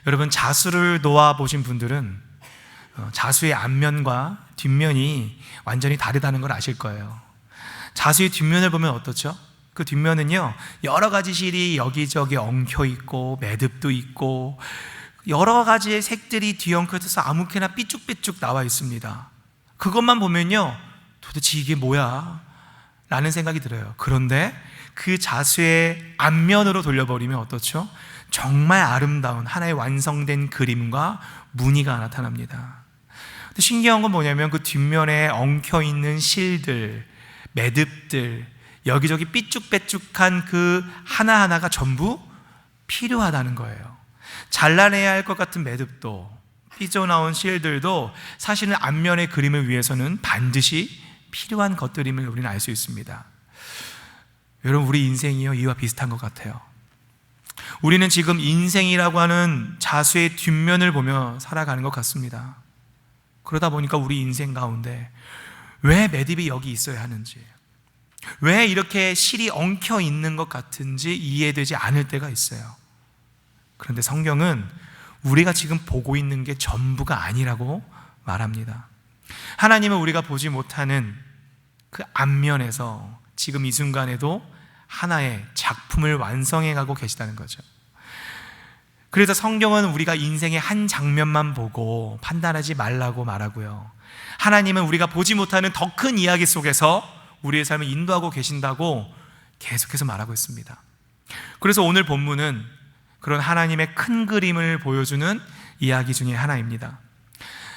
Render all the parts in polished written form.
여러분, 자수를 놓아보신 분들은 자수의 앞면과 뒷면이 완전히 다르다는 걸 아실 거예요. 자수의 뒷면을 보면 어떻죠? 그 뒷면은요, 여러 가지 실이 여기저기 엉켜 있고 매듭도 있고 여러 가지의 색들이 뒤엉켜져서 아무렇게나 삐쭉삐쭉 나와 있습니다. 그것만 보면요, 도대체 이게 뭐야? 라는 생각이 들어요. 그런데 그 자수의 앞면으로 돌려버리면 어떻죠? 정말 아름다운 하나의 완성된 그림과 무늬가 나타납니다. 근데 신기한 건 뭐냐면 그 뒷면에 엉켜있는 실들, 매듭들, 여기저기 삐쭉빼쭉한 그 하나하나가 전부 필요하다는 거예요. 잘라내야 할 것 같은 매듭도, 삐져나온 실들도 사실은 앞면의 그림을 위해서는 반드시 필요한 것들임을 우리는 알 수 있습니다. 여러분, 우리 인생이요, 이와 비슷한 것 같아요. 우리는 지금 인생이라고 하는 자수의 뒷면을 보며 살아가는 것 같습니다. 그러다 보니까 우리 인생 가운데 왜 매듭이 여기 있어야 하는지, 왜 이렇게 실이 엉켜 있는 것 같은지 이해되지 않을 때가 있어요. 그런데 성경은 우리가 지금 보고 있는 게 전부가 아니라고 말합니다. 하나님은 우리가 보지 못하는 그 앞면에서 지금 이 순간에도 하나의 작품을 완성해 가고 계시다는 거죠. 그래서 성경은 우리가 인생의 한 장면만 보고 판단하지 말라고 말하고요, 하나님은 우리가 보지 못하는 더 큰 이야기 속에서 우리의 삶을 인도하고 계신다고 계속해서 말하고 있습니다. 그래서 오늘 본문은 그런 하나님의 큰 그림을 보여주는 이야기 중에 하나입니다.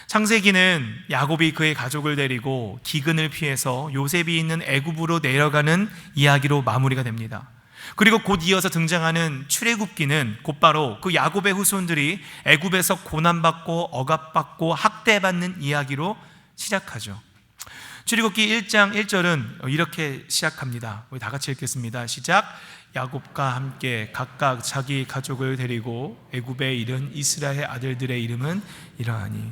창세기는 야곱이 그의 가족을 데리고 기근을 피해서 요셉이 있는 애굽으로 내려가는 이야기로 마무리가 됩니다. 그리고 곧 이어서 등장하는 출애굽기는 곧바로 그 야곱의 후손들이 애굽에서 고난받고 억압받고 학대받는 이야기로 시작하죠. 출애굽기 1장 1절은 이렇게 시작합니다. 우리 다 같이 읽겠습니다. 시작. 야곱과 함께 각각 자기 가족을 데리고 애굽에 이른 이스라엘 아들들의 이름은 이러하니.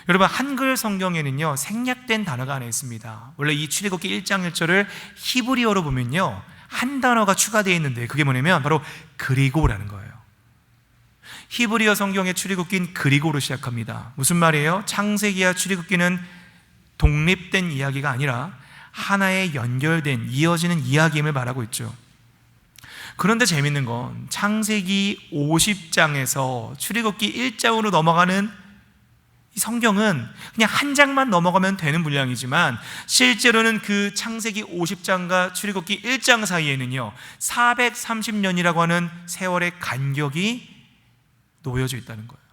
여러분, 한글 성경에는요, 생략된 단어가 하나 있습니다. 원래 이 출애굽기 1장 1절을 히브리어로 보면요, 한 단어가 추가되어 있는데 그게 뭐냐면 바로 그리고라는 거예요. 히브리어 성경의 출애굽기는 그리고로 시작합니다. 무슨 말이에요? 창세기와 출애굽기는 독립된 이야기가 아니라 하나의 연결된, 이어지는 이야기임을 말하고 있죠. 그런데 재밌는 건 창세기 50장에서 출애굽기 1장으로 넘어가는 이 성경은 그냥 한 장만 넘어가면 되는 분량이지만 실제로는 그 창세기 50장과 출애굽기 1장 사이에는요 430년이라고 하는 세월의 간격이 놓여져 있다는 거예요.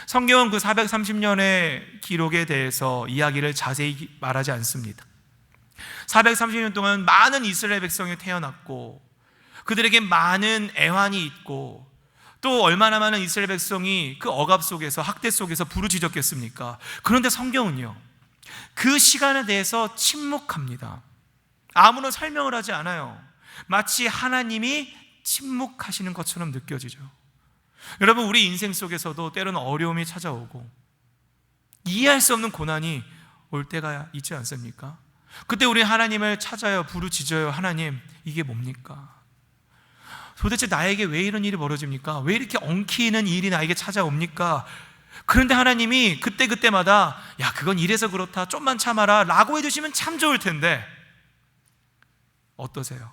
성경은 그 430년의 기록에 대해서 이야기를 자세히 말하지 않습니다. 430년 동안 많은 이스라엘 백성이 태어났고 그들에게 많은 애환이 있고 또 얼마나 많은 이스라엘 백성이 그 억압 속에서, 학대 속에서 부르짖었겠습니까? 그런데 성경은요 그 시간에 대해서 침묵합니다. 아무런 설명을 하지 않아요. 마치 하나님이 침묵하시는 것처럼 느껴지죠. 여러분, 우리 인생 속에서도 때로는 어려움이 찾아오고 이해할 수 없는 고난이 올 때가 있지 않습니까? 그때 우리 하나님을 찾아요, 부르짖어요. 하나님, 이게 뭡니까? 도대체 나에게 왜 이런 일이 벌어집니까? 왜 이렇게 엉키는 일이 나에게 찾아옵니까? 그런데 하나님이 그때마다 야, 그건 이래서 그렇다, 좀만 참아라 라고 해주시면 참 좋을 텐데 어떠세요?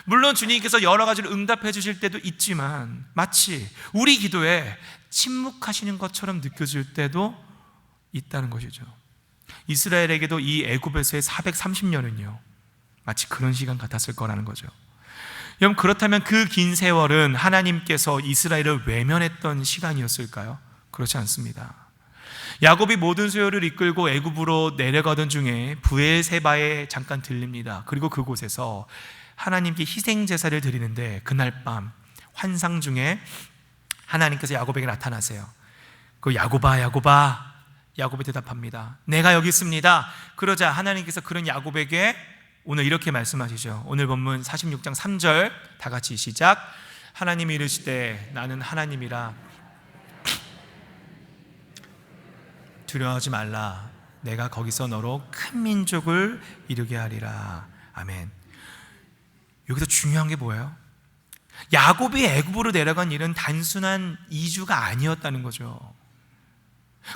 물론 주님께서 여러 가지로 응답해 주실 때도 있지만 마치 우리 기도에 침묵하시는 것처럼 느껴질 때도 있다는 것이죠. 이스라엘에게도 이 애굽에서의 430년은요 마치 그런 시간 같았을 거라는 거죠. 여러분, 그렇다면 그 긴 세월은 하나님께서 이스라엘을 외면했던 시간이었을까요? 그렇지 않습니다. 야곱이 모든 소요를 이끌고 애굽으로 내려가던 중에 브엘세바에 잠깐 들립니다. 그리고 그곳에서 하나님께 희생 제사를 드리는데 그날 밤 환상 중에 하나님께서 야곱에게 나타나세요. 그 야곱아, 야곱아. 야곱이 대답합니다. 내가 여기 있습니다. 그러자 하나님께서 그런 야곱에게 오늘 이렇게 말씀하시죠. 오늘 본문 46장 3절 다 같이 시작. 하나님이 이르시되 나는 하나님이라 두려워하지 말라. 내가 거기서 너로 큰 민족을 이루게 하리라. 아멘. 여기서 중요한 게 뭐예요? 야곱이 애굽으로 내려간 일은 단순한 이주가 아니었다는 거죠.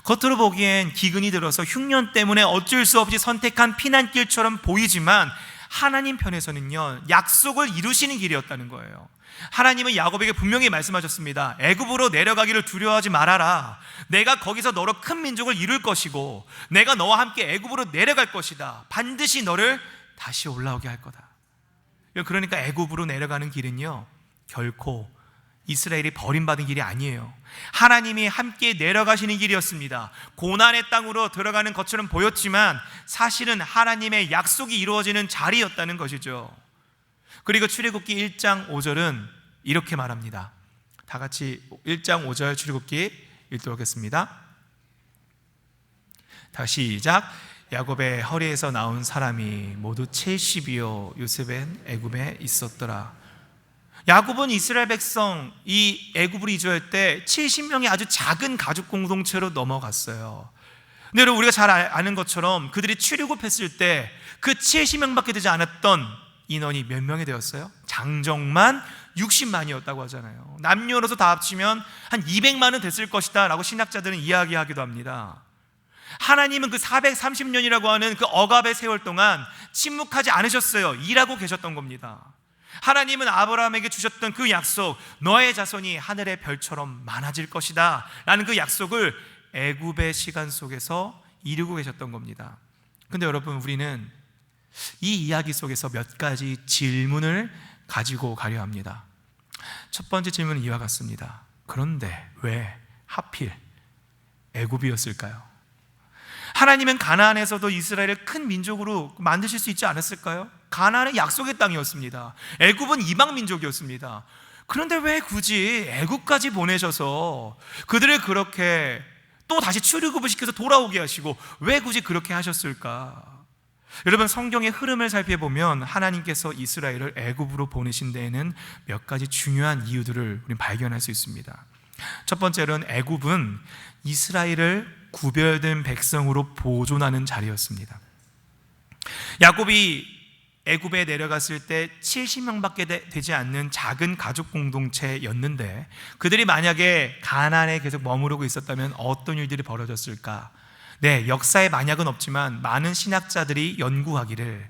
겉으로 보기엔 기근이 들어서 흉년 때문에 어쩔 수 없이 선택한 피난길처럼 보이지만 하나님 편에서는요, 약속을 이루시는 길이었다는 거예요. 하나님은 야곱에게 분명히 말씀하셨습니다. 애굽으로 내려가기를 두려워하지 말아라. 내가 거기서 너로 큰 민족을 이룰 것이고 내가 너와 함께 애굽으로 내려갈 것이다. 반드시 너를 다시 올라오게 할 거다. 그러니까 애굽으로 내려가는 길은요, 결코 이스라엘이 버림받은 길이 아니에요. 하나님이 함께 내려가시는 길이었습니다. 고난의 땅으로 들어가는 것처럼 보였지만 사실은 하나님의 약속이 이루어지는 자리였다는 것이죠. 그리고 출애굽기 1장 5절은 이렇게 말합니다. 다 같이 1장 5절 출애굽기 읽도록 하겠습니다. 다시 시작. 야곱의 허리에서 나온 사람이 모두 70이요 요셉은 애굽에 있었더라. 야곱은 이스라엘 백성 이 애굽으로 이주할 때 70명이 아주 작은 가족 공동체로 넘어갔어요. 근데 여러분, 우리가 잘 아는 것처럼 그들이 출애굽했을 때 그 70명밖에 되지 않았던 인원이 몇 명이 되었어요? 장정만 60만이었다고 하잖아요. 남녀노소 다 합치면 한 200만은 됐을 것이다 라고 신학자들은 이야기하기도 합니다. 하나님은 그 430년이라고 하는 그 억압의 세월 동안 침묵하지 않으셨어요. 일하고 계셨던 겁니다. 하나님은 아브라함에게 주셨던 그 약속, 너의 자손이 하늘의 별처럼 많아질 것이다 라는 그 약속을 애굽의 시간 속에서 이루고 계셨던 겁니다. 근데 여러분, 우리는 이 이야기 속에서 몇 가지 질문을 가지고 가려 합니다. 첫 번째 질문은 이와 같습니다. 그런데 왜 하필 애굽이었을까요? 하나님은 가나안에서도 이스라엘을 큰 민족으로 만드실 수 있지 않았을까요? 가나안은 약속의 땅이었습니다. 애굽은 이방 민족이었습니다. 그런데 왜 굳이 애굽까지 보내셔서 그들을 그렇게 또 다시 출애굽을 시켜서 돌아오게 하시고 왜 굳이 그렇게 하셨을까? 여러분, 성경의 흐름을 살펴보면 하나님께서 이스라엘을 애굽으로 보내신 데에는 몇 가지 중요한 이유들을 우리는 발견할 수 있습니다. 첫 번째로는 애굽은 이스라엘을 구별된 백성으로 보존하는 자리였습니다. 야곱이 애굽에 내려갔을 때 70명밖에 되지 않는 작은 가족 공동체였는데 그들이 만약에 가나안에 계속 머무르고 있었다면 어떤 일들이 벌어졌을까? 네, 역사에 만약은 없지만 많은 신학자들이 연구하기를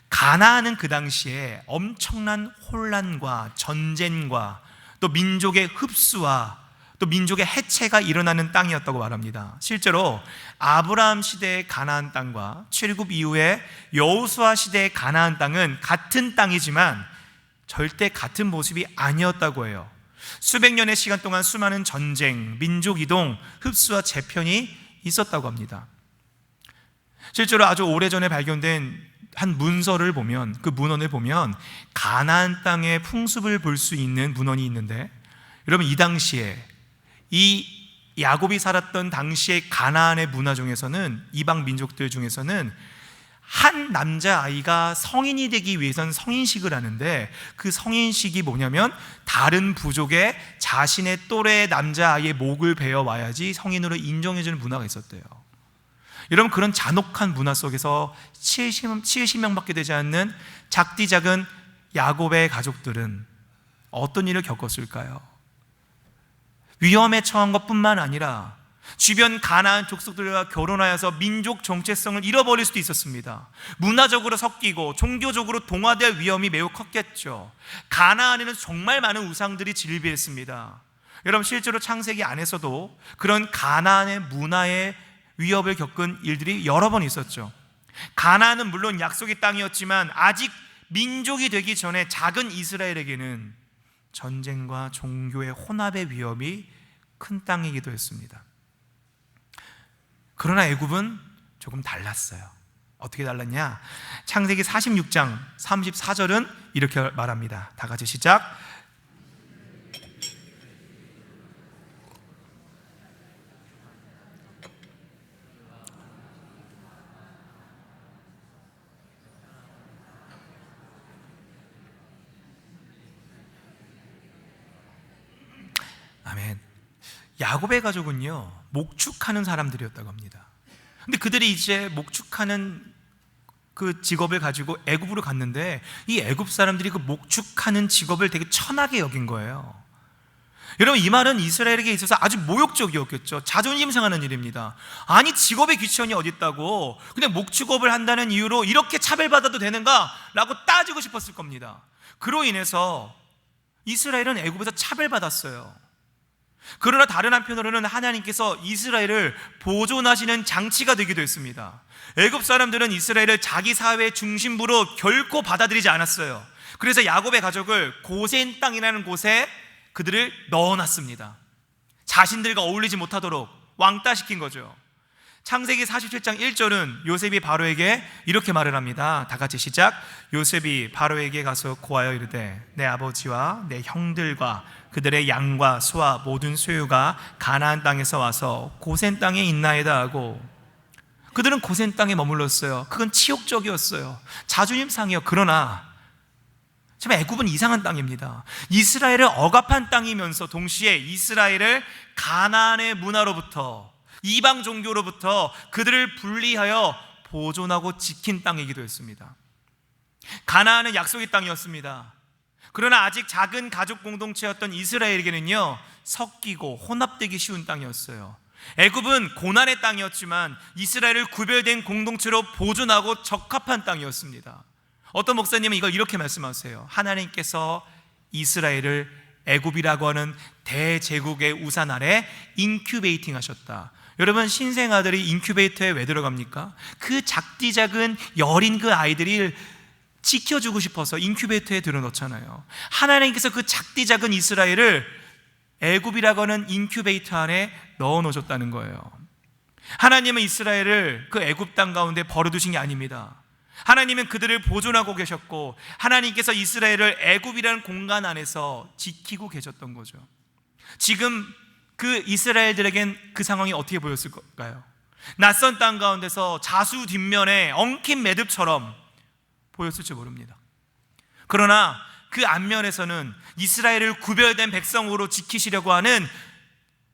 가나안은 그 당시에 엄청난 혼란과 전쟁과 또 민족의 흡수와 또 민족의 해체가 일어나는 땅이었다고 말합니다. 실제로 아브라함 시대의 가나안 땅과 출애굽 이후에 여호수아 시대의 가나안 땅은 같은 땅이지만 절대 같은 모습이 아니었다고 해요. 수백 년의 시간 동안 수많은 전쟁, 민족 이동, 흡수와 재편이 있었다고 합니다. 실제로 아주 오래전에 발견된 한 문서를 보면, 그 문헌을 보면 가나안 땅의 풍습을 볼 수 있는 문헌이 있는데, 여러분, 이 당시에 이 야곱이 살았던 당시의 가나안의 문화 중에서는, 이방 민족들 중에서는 한 남자아이가 성인이 되기 위해서는 성인식을 하는데, 그 성인식이 뭐냐면 다른 부족의 자신의 또래의 남자아이의 목을 베어 와야지 성인으로 인정해주는 문화가 있었대요. 여러분, 그런 잔혹한 문화 속에서 70명밖에 되지 않는 작디 작은 야곱의 가족들은 어떤 일을 겪었을까요? 위험에 처한 것뿐만 아니라 주변 가나안 족속들과 결혼하여서 민족 정체성을 잃어버릴 수도 있었습니다. 문화적으로 섞이고 종교적으로 동화될 위험이 매우 컸겠죠. 가나안에는 정말 많은 우상들이 질비했습니다. 여러분, 실제로 창세기 안에서도 그런 가나안의 문화의 위협을 겪은 일들이 여러 번 있었죠. 가나안은 물론 약속의 땅이었지만 아직 민족이 되기 전에 작은 이스라엘에게는 전쟁과 종교의 혼합의 위험이 큰 땅이기도 했습니다. 그러나 애굽은 조금 달랐어요. 어떻게 달랐냐? 창세기 46장 34절은 이렇게 말합니다. 다 같이 시작. 아멘. 야곱의 가족은요, 목축하는 사람들이었다고 합니다. 근데 그들이 이제 목축하는 그 직업을 가지고 애굽으로 갔는데 이 애굽 사람들이 그 목축하는 직업을 되게 천하게 여긴 거예요. 여러분, 이 말은 이스라엘에게 있어서 아주 모욕적이었겠죠. 자존심 상하는 일입니다. 아니, 직업의 귀천이 어디 있다고 그냥 목축업을 한다는 이유로 이렇게 차별받아도 되는가? 라고 따지고 싶었을 겁니다. 그로 인해서 이스라엘은 애굽에서 차별받았어요. 그러나 다른 한편으로는 하나님께서 이스라엘을 보존하시는 장치가 되기도 했습니다. 애굽 사람들은 이스라엘을 자기 사회의 중심부로 결코 받아들이지 않았어요. 그래서 야곱의 가족을 고센 땅이라는 곳에 그들을 넣어놨습니다. 자신들과 어울리지 못하도록 왕따시킨 거죠. 창세기 47장 1절은 요셉이 바로에게 이렇게 말을 합니다. 다 같이 시작. 요셉이 바로에게 가서 고하여 이르되 내 아버지와 내 형들과 그들의 양과 소와 모든 소유가 가나안 땅에서 와서 고센 땅에 있나이다 하고, 그들은 고센 땅에 머물렀어요. 그건 치욕적이었어요. 자존심 상이요. 그러나 참 애굽은 이상한 땅입니다. 이스라엘을 억압한 땅이면서 동시에 이스라엘을 가나안의 문화로부터, 이방 종교로부터 그들을 분리하여 보존하고 지킨 땅이기도 했습니다. 가나안은 약속의 땅이었습니다. 그러나 아직 작은 가족 공동체였던 이스라엘에게는요, 섞이고 혼합되기 쉬운 땅이었어요. 애굽은 고난의 땅이었지만 이스라엘을 구별된 공동체로 보존하고 적합한 땅이었습니다. 어떤 목사님은 이걸 이렇게 말씀하세요. 하나님께서 이스라엘을 애굽이라고 하는 대제국의 우산 아래 인큐베이팅 하셨다. 여러분, 신생아들이 인큐베이터에 왜 들어갑니까? 그 작디 작은 여린 그 아이들이 지켜주고 싶어서 인큐베이터에 들어넣잖아요. 하나님께서 그 작디 작은 이스라엘을 애굽이라고 하는 인큐베이터 안에 넣어 놓으셨다는 거예요. 하나님은 이스라엘을 그 애굽 땅 가운데 버려두신 게 아닙니다. 하나님은 그들을 보존하고 계셨고, 하나님께서 이스라엘을 애굽이라는 공간 안에서 지키고 계셨던 거죠. 지금 그 이스라엘들에겐 그 상황이 어떻게 보였을까요? 낯선 땅 가운데서 자수 뒷면에 엉킨 매듭처럼 보였을지 모릅니다. 그러나 그 앞면에서는 이스라엘을 구별된 백성으로 지키시려고 하는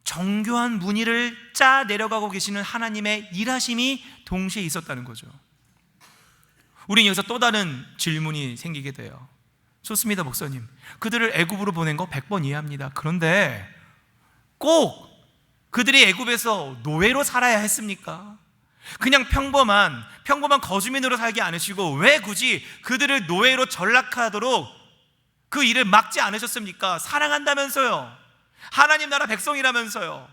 정교한 무늬를 짜 내려가고 계시는 하나님의 일하심이 동시에 있었다는 거죠. 우리는 여기서 또 다른 질문이 생기게 돼요. 좋습니다, 목사님. 그들을 애굽으로 보낸 거 100번 이해합니다. 그런데 꼭 그들이 애굽에서 노예로 살아야 했습니까? 그냥 평범한 거주민으로 살지 않으시고 왜 굳이 그들을 노예로 전락하도록 그 일을 막지 않으셨습니까? 사랑한다면서요. 하나님 나라 백성이라면서요.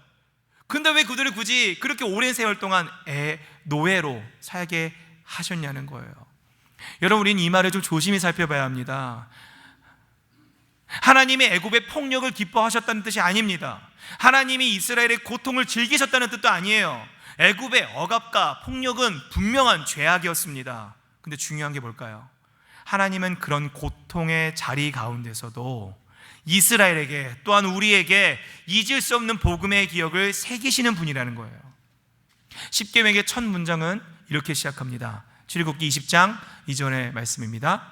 근데 왜 그들을 굳이 그렇게 오랜 세월 동안 노예로 살게 하셨냐는 거예요. 여러분, 우리는 이 말을 좀 조심히 살펴봐야 합니다. 하나님이 애굽의 폭력을 기뻐하셨다는 뜻이 아닙니다. 하나님이 이스라엘의 고통을 즐기셨다는 뜻도 아니에요. 애굽의 억압과 폭력은 분명한 죄악이었습니다. 근데 중요한 게 뭘까요? 하나님은 그런 고통의 자리 가운데서도 이스라엘에게, 또한 우리에게 잊을 수 없는 복음의 기억을 새기시는 분이라는 거예요. 십계명의 첫 문장은 이렇게 시작합니다. 출애굽기 20장 이전의 말씀입니다.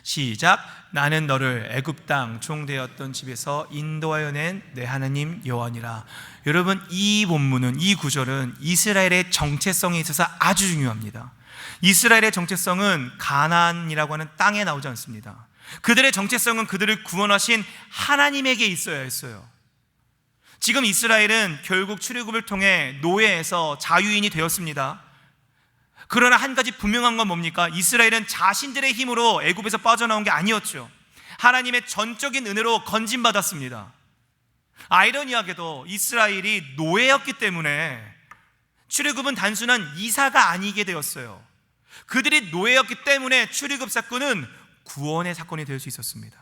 시작. 나는 너를 애굽 땅 종되었던 집에서 인도하여 낸 내 하나님 여호와니라. 여러분, 이 본문은, 이 구절은 이스라엘의 정체성에 있어서 아주 중요합니다. 이스라엘의 정체성은 가나안이라고 하는 땅에 나오지 않습니다. 그들의 정체성은 그들을 구원하신 하나님에게 있어야 했어요. 지금 이스라엘은 결국 출애굽을 통해 노예에서 자유인이 되었습니다. 그러나 한 가지 분명한 건 뭡니까? 이스라엘은 자신들의 힘으로 애굽에서 빠져나온 게 아니었죠. 하나님의 전적인 은혜로 건진받았습니다. 아이러니하게도 이스라엘이 노예였기 때문에 출애굽은 단순한 이사가 아니게 되었어요. 그들이 노예였기 때문에 출애굽 사건은 구원의 사건이 될 수 있었습니다.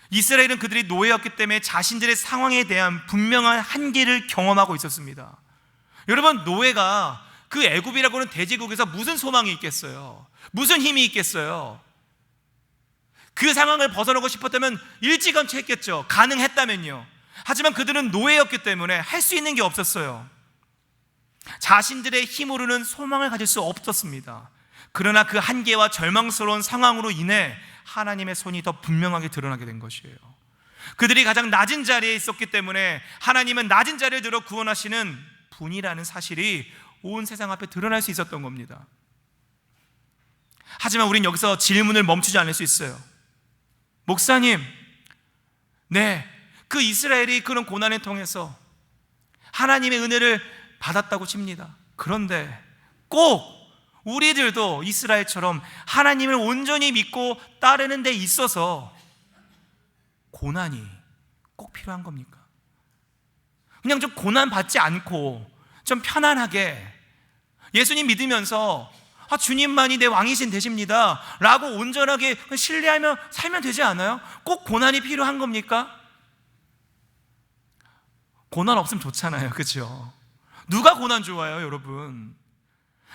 이스라엘은 그들이 노예였기 때문에 자신들의 상황에 대한 분명한 한계를 경험하고 있었습니다. 여러분, 노예가 그 애굽이라고 하는 대제국에서 무슨 소망이 있겠어요? 무슨 힘이 있겠어요? 그 상황을 벗어나고 싶었다면 일찌감치 했겠죠. 가능했다면요. 하지만 그들은 노예였기 때문에 할 수 있는 게 없었어요. 자신들의 힘으로는 소망을 가질 수 없었습니다. 그러나 그 한계와 절망스러운 상황으로 인해 하나님의 손이 더 분명하게 드러나게 된 것이에요. 그들이 가장 낮은 자리에 있었기 때문에 하나님은 낮은 자리에 들어 구원하시는 분이라는 사실이 온 세상 앞에 드러날 수 있었던 겁니다. 하지만 우린 여기서 질문을 멈추지 않을 수 있어요. 목사님, 네, 그 이스라엘이 그런 고난을 통해서 하나님의 은혜를 받았다고 칩니다. 그런데 꼭 우리들도 이스라엘처럼 하나님을 온전히 믿고 따르는 데 있어서 고난이 꼭 필요한 겁니까? 그냥 좀 고난 받지 않고 좀 편안하게 예수님 믿으면서 주님만이 내 왕이신 되십니다 라고 온전하게 신뢰하며 살면 되지 않아요? 꼭 고난이 필요한 겁니까? 고난 없으면 좋잖아요, 그렇죠? 누가 고난 좋아해요, 여러분?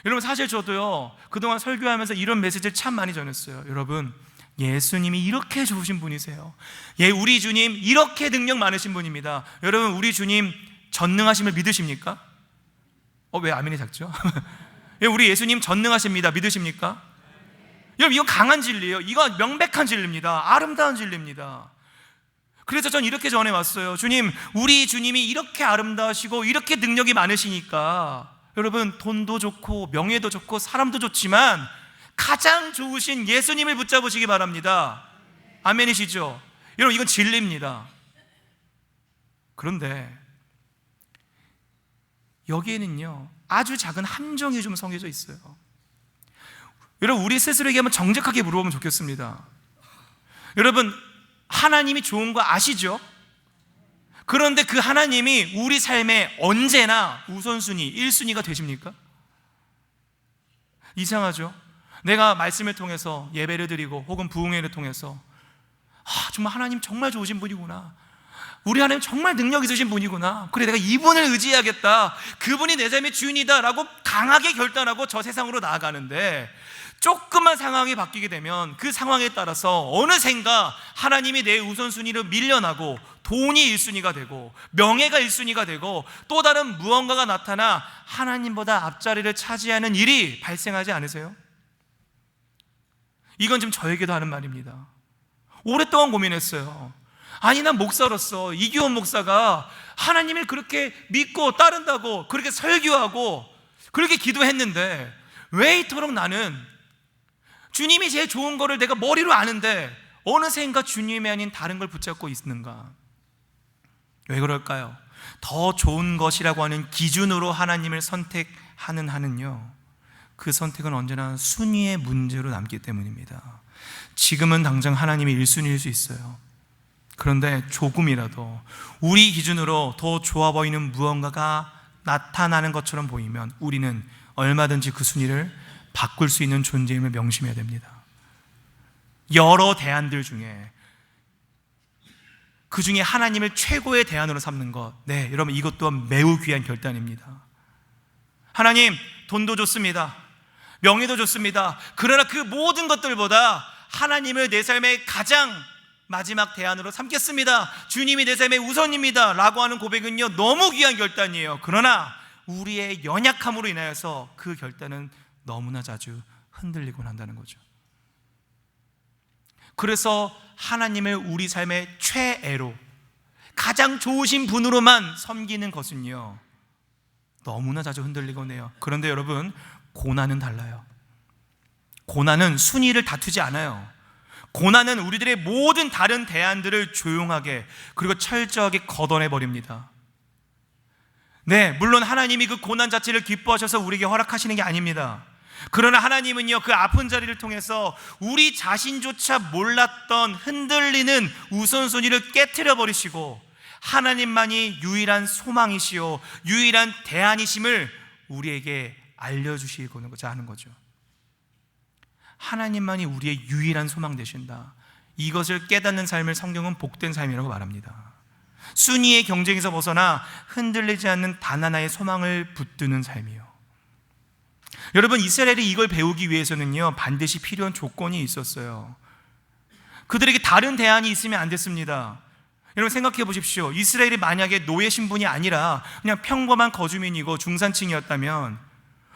여러분, 사실 저도요 그동안 설교하면서 이런 메시지를 참 많이 전했어요. 여러분, 예수님이 이렇게 좋으신 분이세요. 우리 주님 이렇게 능력 많으신 분입니다. 여러분, 우리 주님 전능하심을 믿으십니까? 왜 아멘이 작죠? 우리 예수님 전능하십니다. 믿으십니까? 여러분, 이건 강한 진리예요. 이건 명백한 진리입니다. 아름다운 진리입니다. 그래서 전 이렇게 전해왔어요. 주님, 우리 주님이 이렇게 아름다우시고 이렇게 능력이 많으시니까 여러분, 돈도 좋고 명예도 좋고 사람도 좋지만 가장 좋으신 예수님을 붙잡으시기 바랍니다. 아멘이시죠? 여러분, 이건 진리입니다. 그런데 여기에는요 아주 작은 함정이 좀 성겨져 있어요. 여러분, 우리 스스로에게 한번 정직하게 물어보면 좋겠습니다. 여러분, 하나님이 좋은 거 아시죠? 그런데 그 하나님이 우리 삶에 언제나 우선순위, 1순위가 되십니까? 이상하죠? 내가 말씀을 통해서 예배를 드리고 혹은 부흥회를 통해서 정말 하나님 정말 좋으신 분이구나, 우리 하나님 정말 능력 있으신 분이구나, 그래 내가 이분을 의지해야겠다, 그분이 내 삶의 주인이다 라고 강하게 결단하고 저 세상으로 나아가는데, 조금만 상황이 바뀌게 되면 그 상황에 따라서 어느샌가 하나님이 내 우선순위를 밀려나고 돈이 1순위가 되고 명예가 1순위가 되고 또 다른 무언가가 나타나 하나님보다 앞자리를 차지하는 일이 발생하지 않으세요? 이건 지금 저에게도 하는 말입니다. 오랫동안 고민했어요. 아니, 난 목사로서 이규원 목사가 하나님을 그렇게 믿고 따른다고 그렇게 설교하고 그렇게 기도했는데 왜 이토록 나는 주님이 제일 좋은 거를 내가 머리로 아는데 어느샌가 주님이 아닌 다른 걸 붙잡고 있는가? 왜 그럴까요? 더 좋은 것이라고 하는 기준으로 하나님을 선택하는 한은요, 그 선택은 언제나 순위의 문제로 남기 때문입니다. 지금은 당장 하나님이 1순위일 수 있어요. 그런데 조금이라도 우리 기준으로 더 좋아 보이는 무언가가 나타나는 것처럼 보이면 우리는 얼마든지 그 순위를 바꿀 수 있는 존재임을 명심해야 됩니다. 여러 대안들 중에 그 중에 하나님을 최고의 대안으로 삼는 것, 네, 여러분, 이것 또한 매우 귀한 결단입니다. 하나님, 돈도 좋습니다, 명예도 좋습니다. 그러나 그 모든 것들보다 하나님을 내 삶의 가장 마지막 대안으로 삼겠습니다, 주님이 내 삶의 우선입니다 라고 하는 고백은요 너무 귀한 결단이에요. 그러나 우리의 연약함으로 인하여서 그 결단은 너무나 자주 흔들리곤 한다는 거죠. 그래서 하나님을 우리 삶의 최애로 가장 좋으신 분으로만 섬기는 것은요 너무나 자주 흔들리곤 해요. 그런데 여러분, 고난은 달라요. 고난은 순위를 다투지 않아요. 고난은 우리들의 모든 다른 대안들을 조용하게 그리고 철저하게 걷어내버립니다. 네, 물론 하나님이 그 고난 자체를 기뻐하셔서 우리에게 허락하시는 게 아닙니다. 그러나 하나님은요 그 아픈 자리를 통해서 우리 자신조차 몰랐던 흔들리는 우선순위를 깨트려 버리시고 하나님만이 유일한 소망이시요 유일한 대안이심을 우리에게 알려주시고자 하는 거죠. 하나님만이 우리의 유일한 소망 되신다, 이것을 깨닫는 삶을 성경은 복된 삶이라고 말합니다. 순위의 경쟁에서 벗어나 흔들리지 않는 단 하나의 소망을 붙드는 삶이요. 여러분, 이스라엘이 이걸 배우기 위해서는요 반드시 필요한 조건이 있었어요. 그들에게 다른 대안이 있으면 안 됐습니다. 여러분, 생각해 보십시오. 이스라엘이 만약에 노예 신분이 아니라 그냥 평범한 거주민이고 중산층이었다면,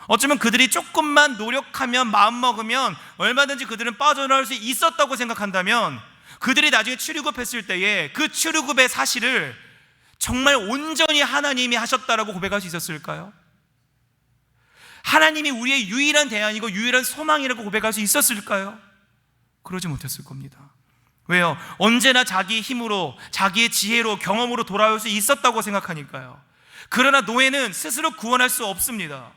어쩌면 그들이 조금만 노력하면, 마음먹으면 얼마든지 그들은 빠져나올 수 있었다고 생각한다면, 그들이 나중에 출애굽했을 때에 그 출애굽의 사실을 정말 온전히 하나님이 하셨다라고 고백할 수 있었을까요? 하나님이 우리의 유일한 대안이고 유일한 소망이라고 고백할 수 있었을까요? 그러지 못했을 겁니다. 왜요? 언제나 자기 힘으로, 자기의 지혜로, 경험으로 돌아올 수 있었다고 생각하니까요. 그러나 노예는 스스로 구원할 수 없습니다.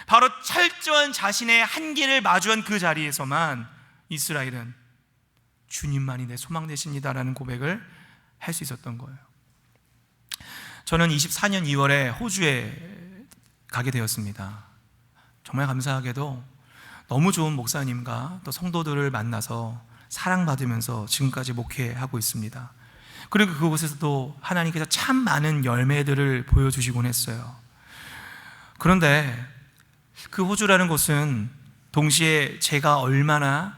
바로 철저한 자신의 한계를 마주한 그 자리에서만 이스라엘은 주님만이 내 소망 되십니다라는 고백을 할 수 있었던 거예요. 저는 24년 2월에 호주에 가게 되었습니다. 정말 감사하게도 너무 좋은 목사님과 또 성도들을 만나서 사랑받으면서 지금까지 목회하고 있습니다. 그리고 그곳에서도 하나님께서 참 많은 열매들을 보여주시곤 했어요. 그런데 그 호주라는 곳은 동시에 제가 얼마나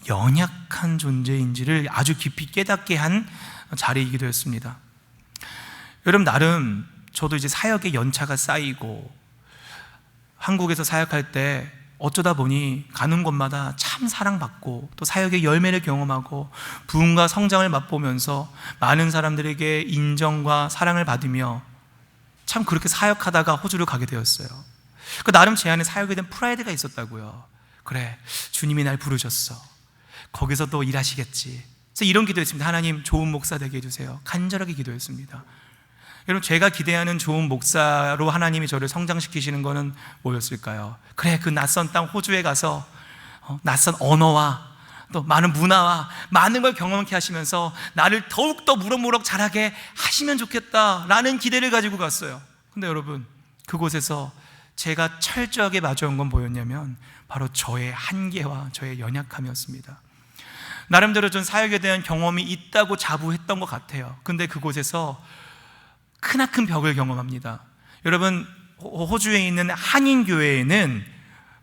연약한 존재인지를 아주 깊이 깨닫게 한 자리이기도 했습니다. 여러분, 나름 저도 이제 사역의 연차가 쌓이고 한국에서 사역할 때 어쩌다 보니 가는 곳마다 참 사랑받고 또 사역의 열매를 경험하고 부흥과 성장을 맛보면서 많은 사람들에게 인정과 사랑을 받으며 참 그렇게 사역하다가 호주를 가게 되었어요. 그 나름 제 안에 사역에 대한 프라이드가 있었다고요. 그래, 주님이 날 부르셨어. 거기서 또 일하시겠지. 그래서 이런 기도했습니다. 하나님, 좋은 목사 되게 해주세요. 간절하게 기도했습니다. 여러분, 제가 기대하는 좋은 목사로 하나님이 저를 성장시키시는 것은 뭐였을까요? 그래, 그 낯선 땅 호주에 가서 낯선 언어와 또 많은 문화와 많은 걸 경험케 하시면서 나를 더욱더 무럭무럭 자라게 하시면 좋겠다라는 기대를 가지고 갔어요. 근데 여러분, 그곳에서 제가 철저하게 마주한 건 뭐였냐면 바로 저의 한계와 저의 연약함이었습니다. 나름대로 전 사역에 대한 경험이 있다고 자부했던 것 같아요. 근데 그곳에서 크나큰 벽을 경험합니다. 여러분, 호주에 있는 한인교회에는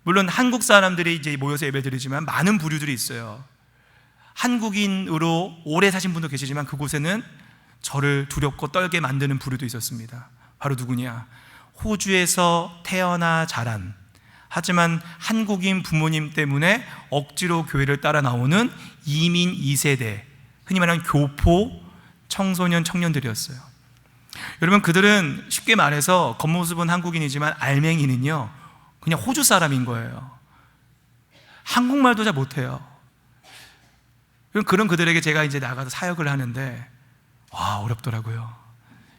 물론 한국 사람들이 이제 모여서 예배드리지만 많은 부류들이 있어요. 한국인으로 오래 사신 분도 계시지만 그곳에는 저를 두렵고 떨게 만드는 부류도 있었습니다. 바로 누구냐? 호주에서 태어나 자란, 하지만 한국인 부모님 때문에 억지로 교회를 따라 나오는 이민 2세대, 흔히 말하는 교포 청소년 청년들이었어요. 여러분, 그들은 쉽게 말해서 겉모습은 한국인이지만 알맹이는요 그냥 호주 사람인 거예요. 한국말도 잘 못해요. 그런 그들에게 제가 이제 나가서 사역을 하는데 와, 어렵더라고요.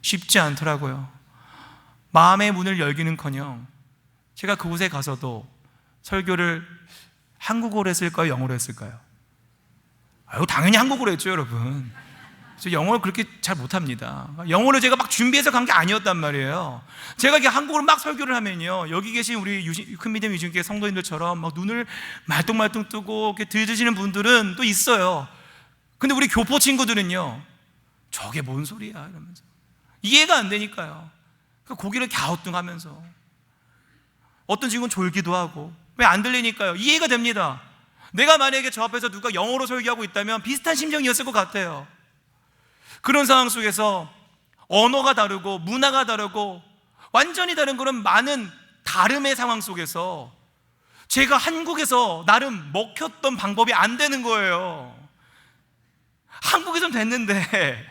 쉽지 않더라고요. 마음의 문을 열기는커녕 제가 그곳에 가서도 설교를 한국어로 했을까요? 영어로 했을까요? 당연히 한국어로 했죠, 여러분. 저 영어를 그렇게 잘 못합니다. 영어를 제가 막 준비해서 간 게 아니었단 말이에요. 제가 이렇게 한국어로 막 설교를 하면요, 여기 계신 우리 큰 믿음 유진교회 성도님들처럼 막 눈을 말똥말똥 뜨고 이렇게 들으시는 분들은 또 있어요. 근데 우리 교포 친구들은요, 저게 뭔 소리야 이러면서 이해가 안 되니까요. 고개를 갸우뚱하면서 어떤 친구는 졸기도 하고, 왜 안 들리니까요. 이해가 됩니다. 내가 만약에 저 앞에서 누가 영어로 설교하고 있다면 비슷한 심정이었을 것 같아요. 그런 상황 속에서 언어가 다르고 문화가 다르고 완전히 다른 그런 많은 다름의 상황 속에서 제가 한국에서 나름 먹혔던 방법이 안 되는 거예요. 한국에선 됐는데,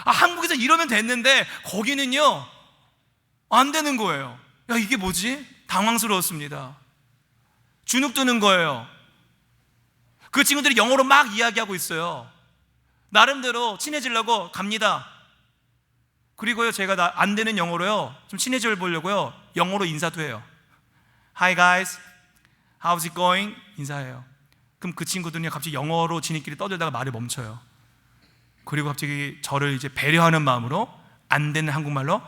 한국에서 이러면 됐는데 거기는요 안 되는 거예요. 야, 이게 뭐지? 당황스러웠습니다. 주눅 드는 거예요. 그 친구들이 영어로 막 이야기하고 있어요. 나름대로 친해지려고 갑니다. 그리고요, 제가 안 되는 영어로요 좀 친해져 보려고요 영어로 인사도 해요. Hi guys, how's it going? 인사해요. 그럼 그 친구들은요 갑자기 영어로 지네끼리 떠들다가 말을 멈춰요. 그리고 갑자기 저를 이제 배려하는 마음으로 안 되는 한국말로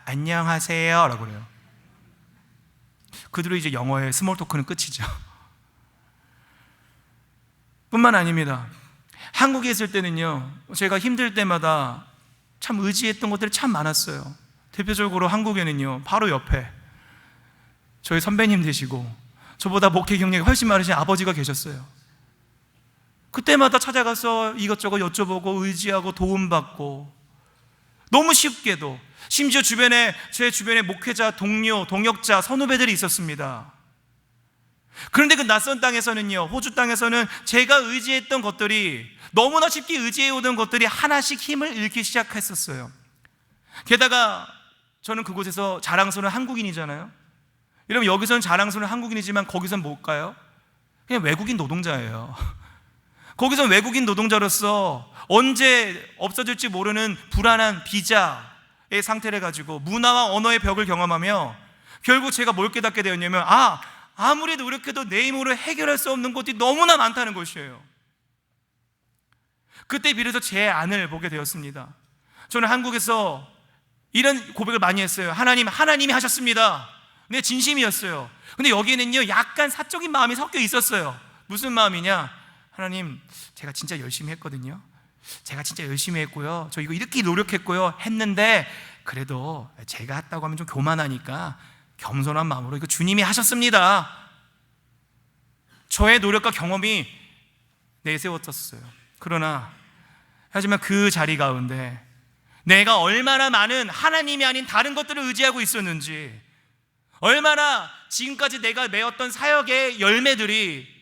안녕하세요 라고 그래요. 그대로 이제 영어의 스몰 토크는 끝이죠. 뿐만 아닙니다. 한국에 있을 때는요, 제가 힘들 때마다 참 의지했던 것들이 참 많았어요. 대표적으로 한국에는요, 바로 옆에 저희 선배님 되시고 저보다 목회 경력이 훨씬 많으신 아버지가 계셨어요. 그때마다 찾아가서 이것저것 여쭤보고 의지하고 도움받고, 너무 쉽게도 심지어 제 주변에 목회자, 동료, 동역자, 선후배들이 있었습니다. 그런데 그 낯선 땅에서는요, 호주 땅에서는 제가 의지했던 것들이, 너무나 쉽게 의지해오던 것들이 하나씩 힘을 잃기 시작했었어요. 게다가 저는 그곳에서 자랑스러운 한국인이잖아요. 여러분, 여기서는 자랑스러운 한국인이지만 거기서는 뭘까요? 그냥 외국인 노동자예요. 거기서는 외국인 노동자로서 언제 없어질지 모르는 불안한 비자의 상태를 가지고 문화와 언어의 벽을 경험하며 결국 제가 뭘 깨닫게 되었냐면, 아무리 노력해도 내 힘으로 해결할 수 없는 것이 너무나 많다는 것이에요. 그때 비로소 제 안을 보게 되었습니다. 저는 한국에서 이런 고백을 많이 했어요. 하나님이 하셨습니다. 근데 진심이었어요. 근데 여기에는요, 약간 사적인 마음이 섞여 있었어요. 무슨 마음이냐? 하나님, 제가 진짜 열심히 했거든요. 제가 진짜 열심히 했고요. 저 이거 이렇게 노력했고요. 했는데 그래도 제가 했다고 하면 좀 교만하니까 겸손한 마음으로 이거 주님이 하셨습니다. 저의 노력과 경험이 내세웠었어요. 그러나 하지만 그 자리 가운데 내가 얼마나 많은 하나님이 아닌 다른 것들을 의지하고 있었는지, 얼마나 지금까지 내가 메었던 사역의 열매들이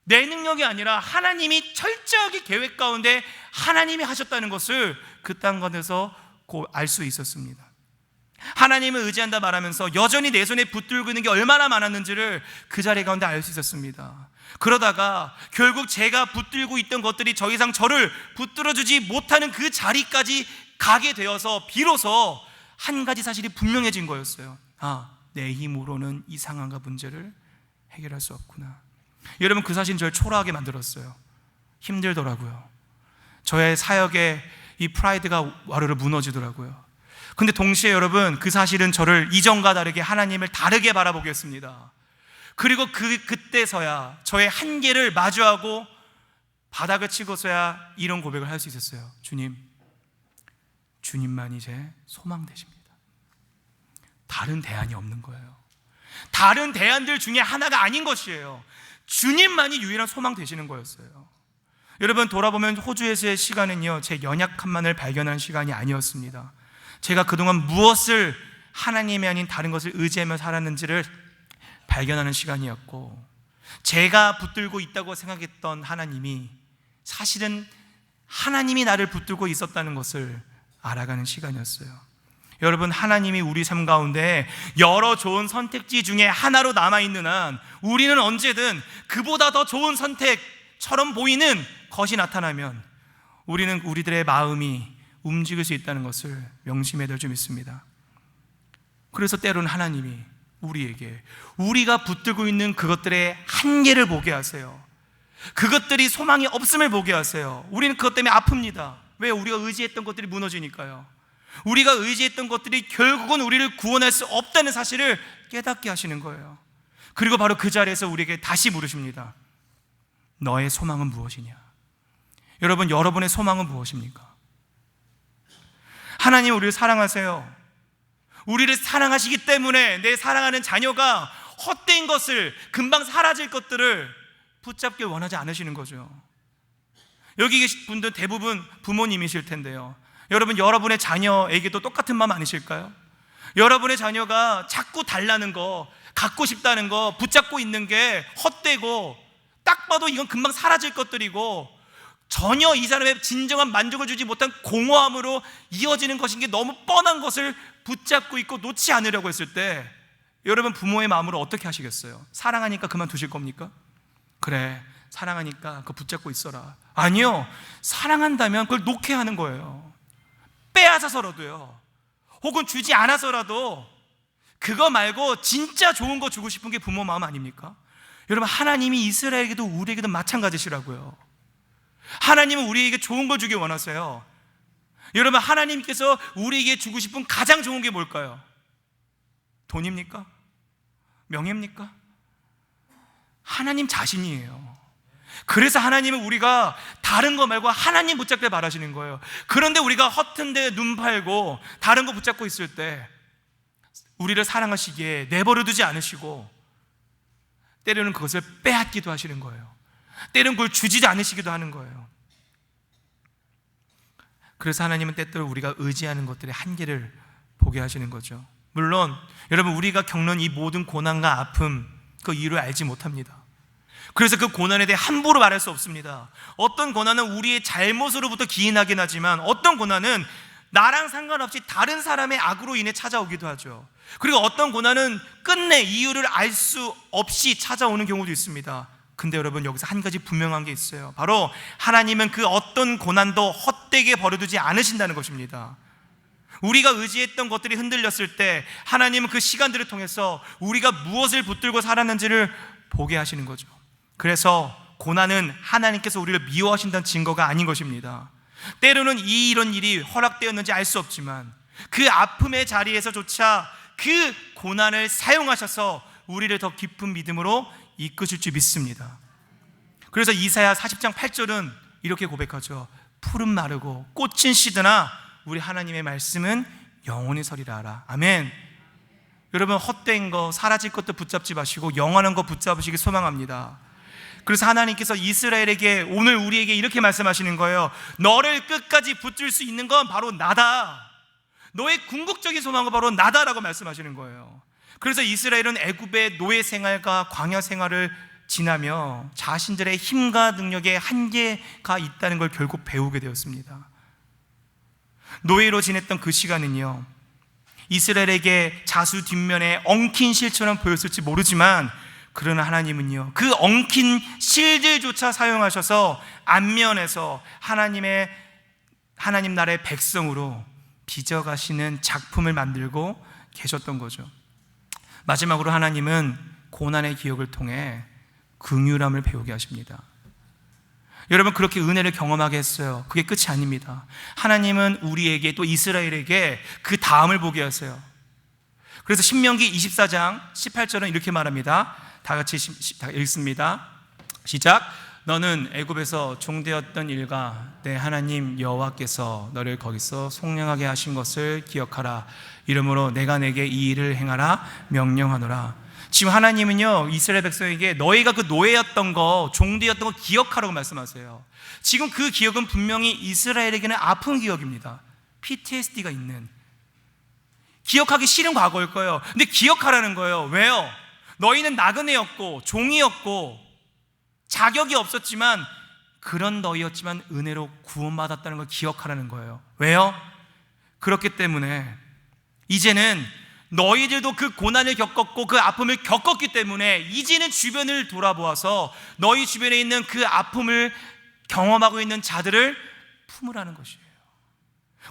내 능력이 아니라 하나님이 철저하게 계획 가운데 하나님이 하셨다는 것을 그 땅에서 알 수 있었습니다. 하나님을 의지한다 말하면서 여전히 내 손에 붙들고 있는 게 얼마나 많았는지를 그 자리 가운데 알 수 있었습니다. 그러다가 결국 제가 붙들고 있던 것들이 더 이상 저를 붙들어주지 못하는 그 자리까지 가게 되어서 비로소 한 가지 사실이 분명해진 거였어요. 내 힘으로는 이 상황과 문제를 해결할 수 없구나. 여러분, 그 사실은 저를 초라하게 만들었어요. 힘들더라고요. 저의 사역의 이 프라이드가 와르르 무너지더라고요. 근데 동시에 여러분, 그 사실은 저를 이전과 다르게 하나님을 다르게 바라보게 했습니다. 그리고 그때서야 저의 한계를 마주하고 바닥을 치고서야 이런 고백을 할 수 있었어요. 주님만이 제 소망 되십니다. 다른 대안이 없는 거예요. 다른 대안들 중에 하나가 아닌 것이에요. 주님만이 유일한 소망 되시는 거였어요. 여러분, 돌아보면 호주에서의 시간은요, 제 연약함만을 발견한 시간이 아니었습니다. 제가 그동안 무엇을 하나님이 아닌 다른 것을 의지하며 살았는지를 발견하는 시간이었고, 제가 붙들고 있다고 생각했던 하나님이 사실은 하나님이 나를 붙들고 있었다는 것을 알아가는 시간이었어요. 여러분, 하나님이 우리 삶 가운데 여러 좋은 선택지 중에 하나로 남아있는 한 우리는 언제든 그보다 더 좋은 선택처럼 보이는 것이 나타나면 우리는 우리들의 마음이 움직일 수 있다는 것을 명심해야 될 줄 믿습니다. 그래서 때로는 하나님이 우리에게 우리가 붙들고 있는 그것들의 한계를 보게 하세요. 그것들이 소망이 없음을 보게 하세요. 우리는 그것 때문에 아픕니다. 왜? 우리가 의지했던 것들이 무너지니까요. 우리가 의지했던 것들이 결국은 우리를 구원할 수 없다는 사실을 깨닫게 하시는 거예요. 그리고 바로 그 자리에서 우리에게 다시 물으십니다. 너의 소망은 무엇이냐? 여러분, 여러분의 소망은 무엇입니까? 하나님 우리를 사랑하세요. 우리를 사랑하시기 때문에 내 사랑하는 자녀가 헛된 것을, 금방 사라질 것들을 붙잡길 원하지 않으시는 거죠. 여기 계신 분들 대부분 부모님이실 텐데요. 여러분, 여러분의 자녀에게도 똑같은 마음 아니실까요? 여러분의 자녀가 자꾸 달라는 거, 갖고 싶다는 거, 붙잡고 있는 게 헛되고 딱 봐도 이건 금방 사라질 것들이고 전혀 이 사람의 진정한 만족을 주지 못한 공허함으로 이어지는 것인 게 너무 뻔한 것을 붙잡고 있고 놓지 않으려고 했을 때 여러분, 부모의 마음으로 어떻게 하시겠어요? 사랑하니까 그만두실 겁니까? 그래, 사랑하니까 그거 붙잡고 있어라. 아니요, 사랑한다면 그걸 놓게 하는 거예요. 빼앗아서라도요, 혹은 주지 않아서라도 그거 말고 진짜 좋은 거 주고 싶은 게 부모 마음 아닙니까? 여러분, 하나님이 이스라엘에게도 우리에게도 마찬가지시라고요. 하나님은 우리에게 좋은 걸 주기 원하세요. 여러분, 하나님께서 우리에게 주고 싶은 가장 좋은 게 뭘까요? 돈입니까? 명예입니까? 하나님 자신이에요. 그래서 하나님은 우리가 다른 거 말고 하나님 붙잡길 바라시는 거예요. 그런데 우리가 허튼 데 눈 팔고 다른 거 붙잡고 있을 때 우리를 사랑하시기에 내버려 두지 않으시고 때로는 그것을 빼앗기도 하시는 거예요. 때로는 그걸 주지 않으시기도 하는 거예요. 그래서 하나님은 때때로 우리가 의지하는 것들의 한계를 보게 하시는 거죠. 물론 여러분, 우리가 겪는 이 모든 고난과 아픔, 그 이유를 알지 못합니다. 그래서 그 고난에 대해 함부로 말할 수 없습니다. 어떤 고난은 우리의 잘못으로부터 기인하긴 하지만 어떤 고난은 나랑 상관없이 다른 사람의 악으로 인해 찾아오기도 하죠. 그리고 어떤 고난은 끝내 이유를 알 수 없이 찾아오는 경우도 있습니다. 근데 여러분, 여기서 한 가지 분명한 게 있어요. 바로 하나님은 그 어떤 고난도 헛되게 버려두지 않으신다는 것입니다. 우리가 의지했던 것들이 흔들렸을 때 하나님은 그 시간들을 통해서 우리가 무엇을 붙들고 살았는지를 보게 하시는 거죠. 그래서 고난은 하나님께서 우리를 미워하신다는 증거가 아닌 것입니다. 때로는 이런 일이 허락되었는지 알 수 없지만 그 아픔의 자리에서조차 그 고난을 사용하셔서 우리를 더 깊은 믿음으로 이끄실 줄 믿습니다. 그래서 이사야 40장 8절은 이렇게 고백하죠. 풀은 마르고 꽃은 시드나 우리 하나님의 말씀은 영원히 서리라 하라. 아멘. 여러분, 헛된 거, 사라질 것도 붙잡지 마시고 영원한 거 붙잡으시기 소망합니다. 그래서 하나님께서 이스라엘에게, 오늘 우리에게 이렇게 말씀하시는 거예요. 너를 끝까지 붙들 수 있는 건 바로 나다. 너의 궁극적인 소망은 바로 나다라고 말씀하시는 거예요. 그래서 이스라엘은 애굽의 노예 생활과 광야 생활을 지나며 자신들의 힘과 능력에 한계가 있다는 걸 결국 배우게 되었습니다. 노예로 지냈던 그 시간은요, 이스라엘에게 자수 뒷면에 엉킨 실처럼 보였을지 모르지만, 그러나 하나님은요, 그 엉킨 실들조차 사용하셔서 앞면에서 하나님 나라의 백성으로 빚어가시는 작품을 만들고 계셨던 거죠. 마지막으로 하나님은 고난의 기억을 통해 긍휼함을 배우게 하십니다. 여러분, 그렇게 은혜를 경험하게 했어요. 그게 끝이 아닙니다. 하나님은 우리에게, 또 이스라엘에게 그 다음을 보게 하세요. 그래서 신명기 24장 18절은 이렇게 말합니다. 다 같이 읽습니다. 시작. 너는 애굽에서 종되었던 일과 내 하나님 여호와께서 너를 거기서 속량하게 하신 것을 기억하라. 이러므로 내가 내게 이 일을 행하라 명령하노라. 지금 하나님은요, 이스라엘 백성에게 너희가 그 노예였던 거, 종되었던 거 기억하라고 말씀하세요. 지금 그 기억은 분명히 이스라엘에게는 아픈 기억입니다. PTSD가 있는, 기억하기 싫은 과거일 거예요. 근데 기억하라는 거예요. 왜요? 너희는 나그네였고 종이었고 자격이 없었지만 그런 너희였지만 은혜로 구원받았다는 걸 기억하라는 거예요. 왜요? 그렇기 때문에 이제는 너희들도 그 고난을 겪었고 그 아픔을 겪었기 때문에 이제는 주변을 돌아보아서 너희 주변에 있는 그 아픔을 경험하고 있는 자들을 품으라는 것이에요.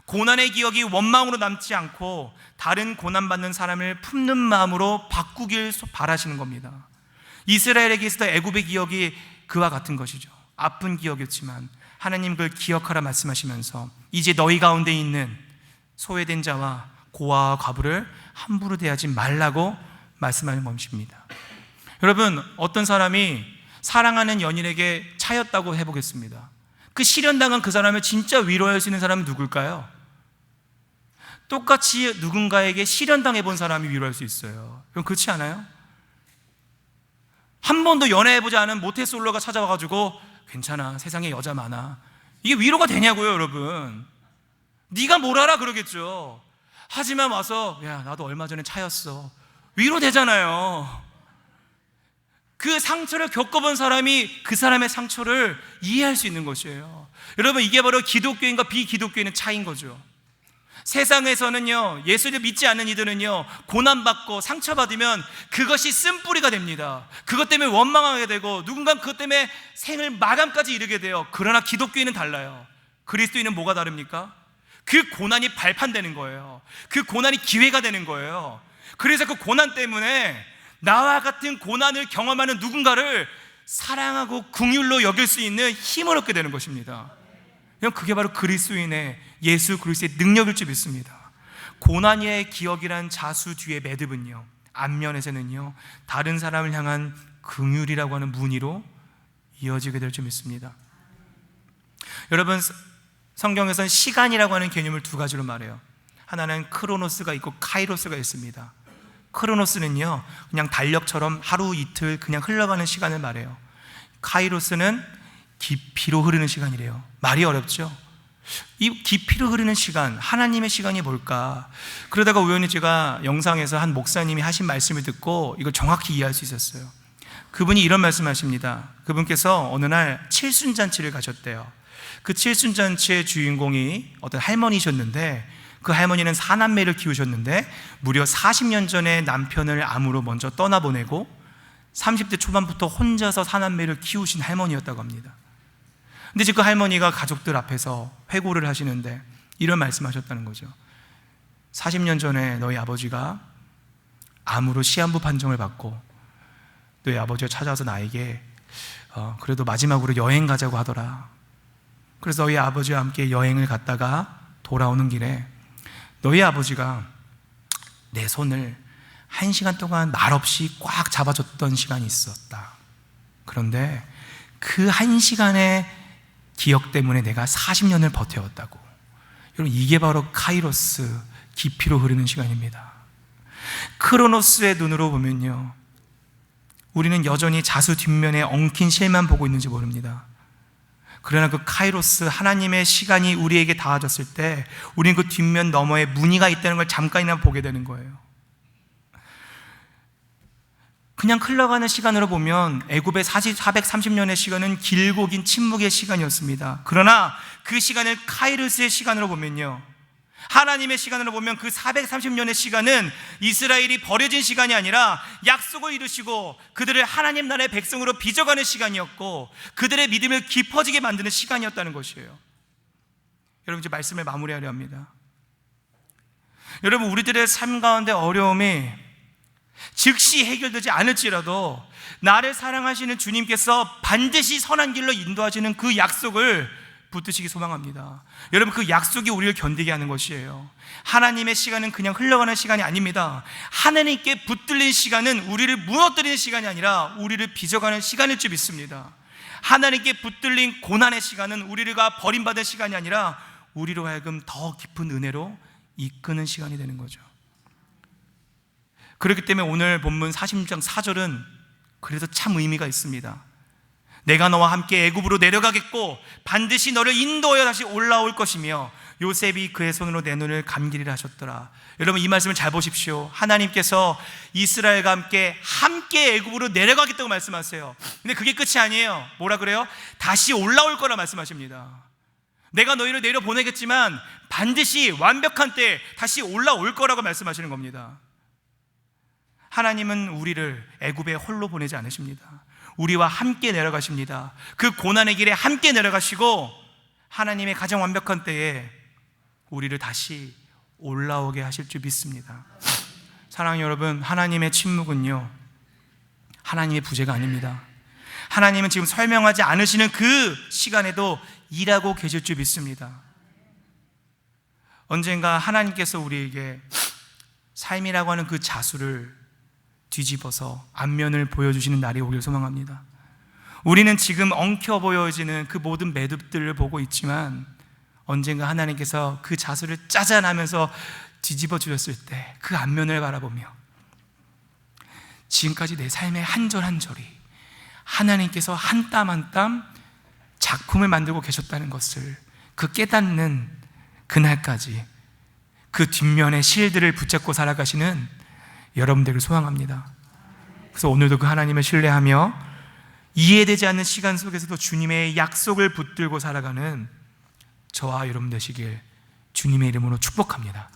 고난의 기억이 원망으로 남지 않고 다른 고난받는 사람을 품는 마음으로 바꾸길 바라시는 겁니다. 이스라엘에게 있었던 애굽의 기억이 그와 같은 것이죠. 아픈 기억이었지만 하나님 그걸 기억하라 말씀하시면서 이제 너희 가운데 있는 소외된 자와 고아와 과부를 함부로 대하지 말라고 말씀하는 것입니다. 여러분, 어떤 사람이 사랑하는 연인에게 차였다고 해보겠습니다. 그 실현당한 그 사람을 진짜 위로할 수 있는 사람은 누굴까요? 똑같이 누군가에게 실현당해 본 사람이 위로할 수 있어요. 그럼 그렇지 않아요? 한 번도 연애해보지 않은 모태솔로가 찾아와가지고 괜찮아, 세상에 여자 많아, 이게 위로가 되냐고요. 여러분, 네가 뭘 알아 그러겠죠. 하지만 와서 야, 나도 얼마 전에 차였어, 위로되잖아요. 그 상처를 겪어본 사람이 그 사람의 상처를 이해할 수 있는 것이에요. 여러분, 이게 바로 기독교인과 비기독교인의 차이인 거죠. 세상에서는요, 예수를 믿지 않는 이들은요, 고난받고 상처받으면 그것이 쓴뿌리가 됩니다. 그것 때문에 원망하게 되고 누군가는 그것 때문에 생을 마감까지 이르게 돼요. 그러나 기독교인은 달라요. 그리스도인은 뭐가 다릅니까? 그 고난이 발판되는 거예요. 그 고난이 기회가 되는 거예요. 그래서 그 고난 때문에 나와 같은 고난을 경험하는 누군가를 사랑하고 긍휼로 여길 수 있는 힘을 얻게 되는 것입니다. 그게 바로 그리스도인의, 예수 그리스도의 능력일 줄 믿습니다. 고난의 기억이란 자수 뒤의 매듭은요, 앞면에서는요, 다른 사람을 향한 긍휼이라고 하는 무늬로 이어지게 될 줄 믿습니다. 여러분, 성경에서는 시간이라고 하는 개념을 두 가지로 말해요. 하나는 크로노스가 있고 카이로스가 있습니다. 크로노스는요, 그냥 달력처럼 하루 이틀 그냥 흘러가는 시간을 말해요. 카이로스는 깊이로 흐르는 시간이래요. 말이 어렵죠? 이 깊이로 흐르는 시간, 하나님의 시간이 뭘까? 그러다가 우연히 제가 영상에서 한 목사님이 하신 말씀을 듣고 이걸 정확히 이해할 수 있었어요. 그분이 이런 말씀하십니다. 그분께서 어느 날 칠순잔치를 가셨대요. 그 칠순잔치의 주인공이 어떤 할머니셨는데, 그 할머니는 4남매를 키우셨는데 무려 40년 전에 남편을 암으로 먼저 떠나보내고 30대 초반부터 혼자서 4남매를 키우신 할머니였다고 합니다. 근데 지금 그 할머니가 가족들 앞에서 회고를 하시는데 이런 말씀하셨다는 거죠. 40년 전에 너희 아버지가 암으로 시한부 판정을 받고 너희 아버지가 찾아와서 나에게 그래도 마지막으로 여행 가자고 하더라. 그래서 너희 아버지와 함께 여행을 갔다가 돌아오는 길에 너희 아버지가 내 손을 1시간 동안 말없이 꽉 잡아줬던 시간이 있었다. 그런데 그 1시간의 기억 때문에 내가 40년을 버텨왔다고. 여러분, 이게 바로 카이로스, 깊이로 흐르는 시간입니다. 크로노스의 눈으로 보면요, 우리는 여전히 자수 뒷면에 엉킨 실만 보고 있는지 모릅니다. 그러나 그 카이로스, 하나님의 시간이 우리에게 닿아졌을 때 우리는 그 뒷면 너머에 무늬가 있다는 걸 잠깐이나 보게 되는 거예요. 그냥 흘러가는 시간으로 보면 애굽의 430년의 시간은 길고 긴 침묵의 시간이었습니다. 그러나 그 시간을 카이로스의 시간으로 보면요, 하나님의 시간으로 보면 그 430년의 시간은 이스라엘이 버려진 시간이 아니라 약속을 이루시고 그들을 하나님 나라의 백성으로 빚어가는 시간이었고 그들의 믿음을 깊어지게 만드는 시간이었다는 것이에요. 여러분, 이제 말씀을 마무리하려 합니다. 여러분, 우리들의 삶 가운데 어려움이 즉시 해결되지 않을지라도 나를 사랑하시는 주님께서 반드시 선한 길로 인도하시는 그 약속을 붙드시기 소망합니다. 여러분, 그 약속이 우리를 견디게 하는 것이에요. 하나님의 시간은 그냥 흘러가는 시간이 아닙니다. 하나님께 붙들린 시간은 우리를 무너뜨리는 시간이 아니라 우리를 빚어가는 시간일 줄 믿습니다. 하나님께 붙들린 고난의 시간은 우리가 버림받은 시간이 아니라 우리로 하여금 더 깊은 은혜로 이끄는 시간이 되는 거죠. 그렇기 때문에 오늘 본문 40장 4절은 그래서 참 의미가 있습니다. 내가 너와 함께 애굽으로 내려가겠고 반드시 너를 인도하여 다시 올라올 것이며 요셉이 그의 손으로 내 눈을 감기리라 하셨더라. 여러분, 이 말씀을 잘 보십시오. 하나님께서 이스라엘과 함께 애굽으로 내려가겠다고 말씀하세요. 근데 그게 끝이 아니에요. 뭐라 그래요? 다시 올라올 거라 말씀하십니다. 내가 너희를 내려보내겠지만 반드시 완벽한 때에 다시 올라올 거라고 말씀하시는 겁니다. 하나님은 우리를 애굽에 홀로 보내지 않으십니다. 우리와 함께 내려가십니다. 그 고난의 길에 함께 내려가시고 하나님의 가장 완벽한 때에 우리를 다시 올라오게 하실 줄 믿습니다. 사랑하는 여러분, 하나님의 침묵은요, 하나님의 부재가 아닙니다. 하나님은 지금 설명하지 않으시는 그 시간에도 일하고 계실 줄 믿습니다. 언젠가 하나님께서 우리에게 삶이라고 하는 그 자수를 뒤집어서 앞면을 보여주시는 날이 오길 소망합니다. 우리는 지금 엉켜 보여지는 그 모든 매듭들을 보고 있지만 언젠가 하나님께서 그 자수를 짜잔하면서 뒤집어 주셨을 때 그 앞면을 바라보며 지금까지 내 삶의 한 절 한 절이 하나님께서 한 땀 한 땀 작품을 만들고 계셨다는 것을 그 깨닫는 그날까지 그 뒷면의 실들을 붙잡고 살아가시는 여러분들을 소망합니다. 그래서 오늘도 그 하나님을 신뢰하며 이해되지 않는 시간 속에서도 주님의 약속을 붙들고 살아가는 저와 여러분 되시길 주님의 이름으로 축복합니다.